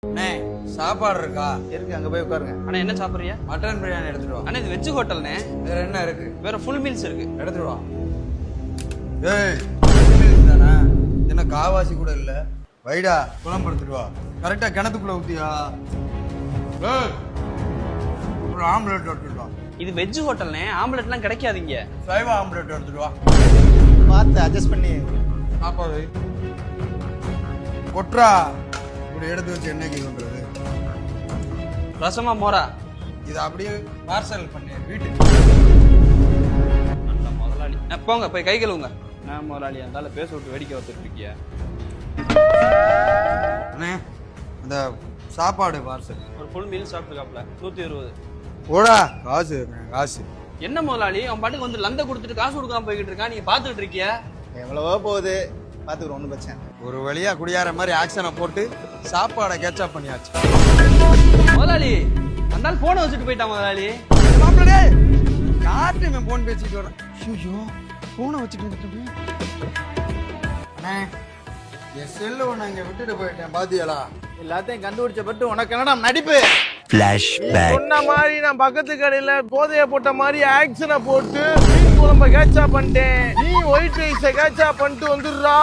அண்ணே சாப்பாடு இருக்கா? இருக்கு, அங்க போய் உட்காருங்க. அண்ணா என்ன சாப்பிட்றியா? மட்டன் பிரியாணி எடுத்துட்டு வா. அண்ணா இது வெஜ் ஹோட்டல்ண்ணே. வேற என்ன இருக்கு? வேற ஃபுல் மீல்ஸ் இருக்கு. எடுத்துட்டு வா. ஏய் மீல்ஸ் தானே, என்ன காவாசி கூட இல்ல. வைடா குழம்பு எடுத்துட்டு வா. கரெக்டா கிணத்துக்குள்ள ஊத்தியா? ஏய் ஒரு ஆம்லெட் எடுத்துட்டு வா. இது வெஜ் ஹோட்டல்ண்ணே, ஆம்லெட்லாம் கிடைக்காதீங்க. சைவ ஆம்லெட் எடுத்துட்டு வா. பார்த்து அட்ஜஸ்ட் பண்ணி சாப்பாடு கொட்ரா. இப்படி எடுத்து வச்சு என்னைக்கு பண்றது? ரசமா மோரா? இது அப்படியே பார்சல் பண்ணி வீட்டுக்கு. நல்ல முதலாளி. போங்க போய் கை கழுவுங்க. நான் முதலாளி இருந்தாலும் பேச விட்டு வேடிக்கை வந்துட்டு இருக்கியா? அண்ணே அந்த சாப்பாடு பார்சல். ஒரு ஃபுல் மீல் சாப்பிட்டுருக்காப்ல 120. ஓடா காசு காசு. என்ன முதலாளி அவன் பாட்டுக்கு வந்து லந்த கொடுத்துட்டு காசு கொடுக்காம போய்கிட்டு இருக்கான், நீங்க பாத்துக்கிட்டு இருக்கியா? எவ்வளவோ போகுது, பாத்துக்கிறோம், ஒன்றும் பிரச்சனை. ஒரு வழியா குடியார மாதிரி ஆக்ஷனை போட்டு சாப்பாடை கேட்சப் பண்ணியாச்சு. முதலாளி அந்த போனை வச்சுட்டு போயிட்டான் முதலாளி. மாப்பிள்ளே யார்கிட்ட போன் பேசிட்டு வரேன்? ஐயோ போனை வச்சுட்டு அண்ணே என் செல்லு ஒன்று இங்கே விட்டுட்டு போயிட்டேன் பாத்தியலா? எல்லாத்தையும் கண்டுபிடிச்ச பட்டு உனக்கு என்னடா நடிப்பு? சொன்ன மாதிரி நான் பக்கத்து கடையில போதைய போட்ட மாதிரி ஆக்ஷனை போட்டு மீன் குழம்ப கேட்சா பண்ணிட்டேன். நீ ஒயிட் ரைஸ கேட்சா பண்ணிட்டு வந்துடுறா.